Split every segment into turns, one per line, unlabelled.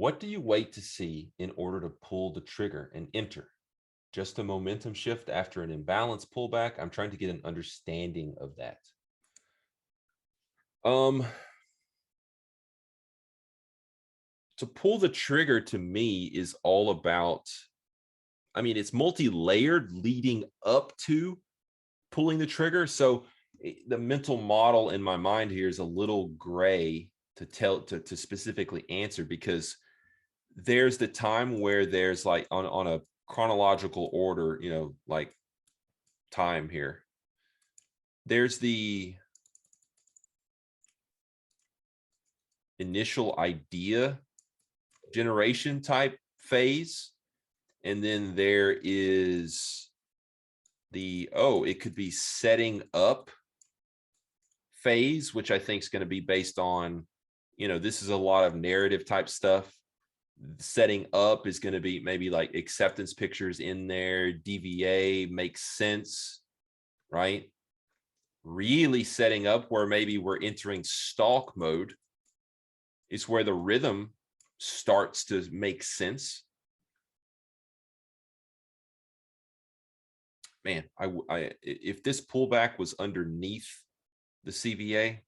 What do you wait to see in order to pull the trigger and enter? Just a momentum shift after an imbalance pullback? I'm trying to get an understanding of that. To pull the trigger to me is all about, I mean, it's multi-layered leading up to pulling the trigger. So the mental model in my mind here is a little gray to specifically answer, because there's the time where there's like on a chronological order, like time here. There's the initial idea generation type phase. And then there is the, it could be setting up phase, which I think is going to be based on, this is a lot of narrative type stuff. Setting up is going to be maybe like acceptance pictures in there. DVA makes sense, right? Really setting up where maybe we're entering stalk mode is where the rhythm starts to make sense. Man, if this pullback was underneath the CVA,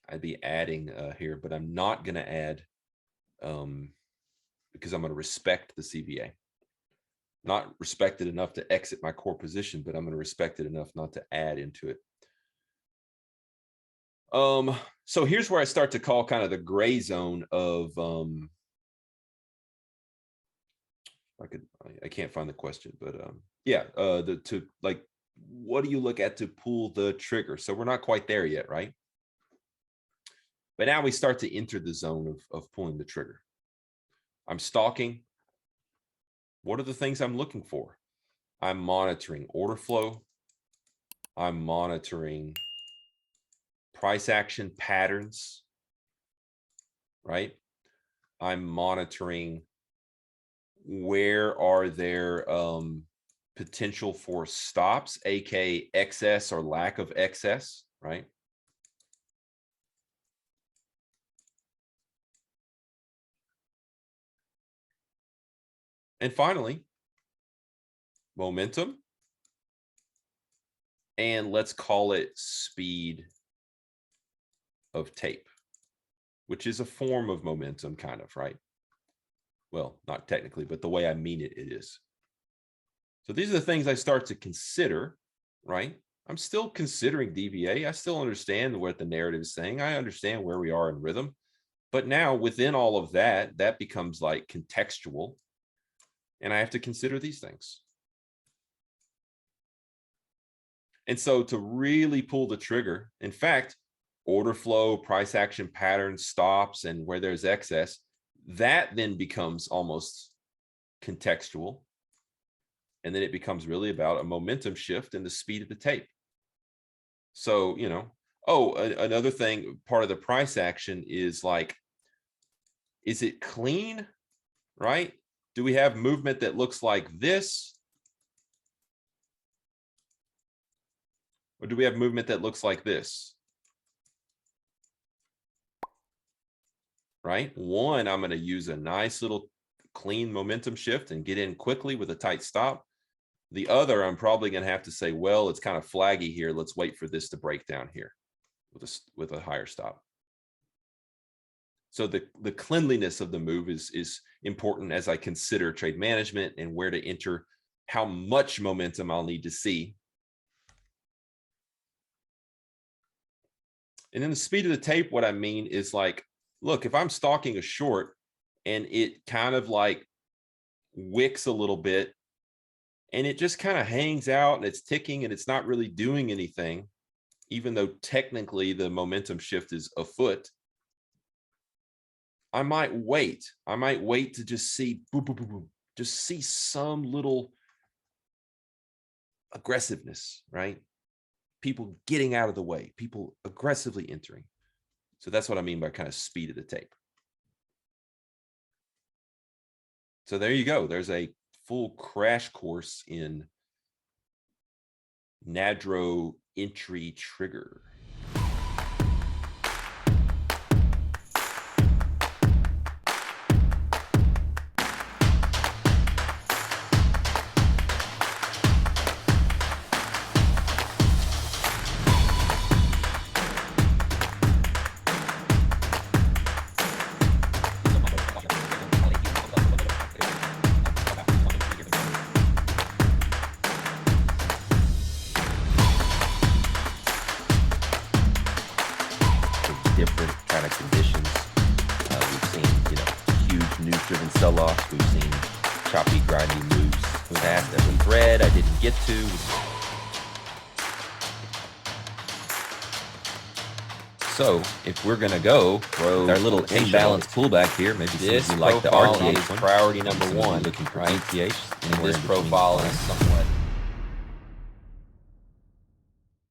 I'd be adding here, but I'm not going to add because I'm going to respect the CVA. Not respect it enough to exit my core position, but I'm going to respect it enough not to add into it. So here's where I start to call kind of the gray zone of, I can't find the question, but yeah, what do you look at to pull the trigger? So we're not quite there yet, right? But now we start to enter the zone of pulling the trigger. I'm stalking. What are the things I'm looking for? I'm monitoring order flow. I'm monitoring price action patterns, right? I'm monitoring where are there potential for stops, aka excess or lack of excess, right? And finally, momentum. And let's call it speed of tape, which is a form of momentum, kind of, right? Well, not technically, but the way I mean it, it is. So these are the things I start to consider, right? I'm still considering DVA. I still understand what the narrative is saying. I understand where we are in rhythm. But now within all of that, that becomes like contextual. And I have to consider these things. And so to really pull the trigger, in fact, order flow, price action patterns, stops, and where there's excess, that then becomes almost contextual. And then it becomes really about a momentum shift and the speed of the tape. So, another thing, part of the price action is like, is it clean, right? Do we have movement that looks like this? Or do we have movement that looks like this? Right? One, I'm going to use a nice little clean momentum shift and get in quickly with a tight stop. The other, I'm probably going to have to say, well, it's kind of flaggy here. Let's wait for this to break down here with a higher stop. So the cleanliness of the move is important as I consider trade management and where to enter, how much momentum I'll need to see. And then the speed of the tape, what I mean is like, look, if I'm stalking a short and it kind of like wicks a little bit and it just kind of hangs out and it's ticking and it's not really doing anything, even though technically the momentum shift is afoot, I might wait. I might wait to just see, boom, boom, boom, boom, just see some little aggressiveness, right? People getting out of the way, people aggressively entering. So that's what I mean by kind of speed of the tape. So there you go. There's a full crash course in NADRO entry trigger. conditions. We've seen, you know, huge news-driven sell-offs. We've seen choppy, grindy moves fast that we've read. I didn't get to. So if we're gonna go with our little imbalanced pullback here, maybe this like the RTH one.
Priority number one,
looking for
right?
ETH,
And this profile is somewhat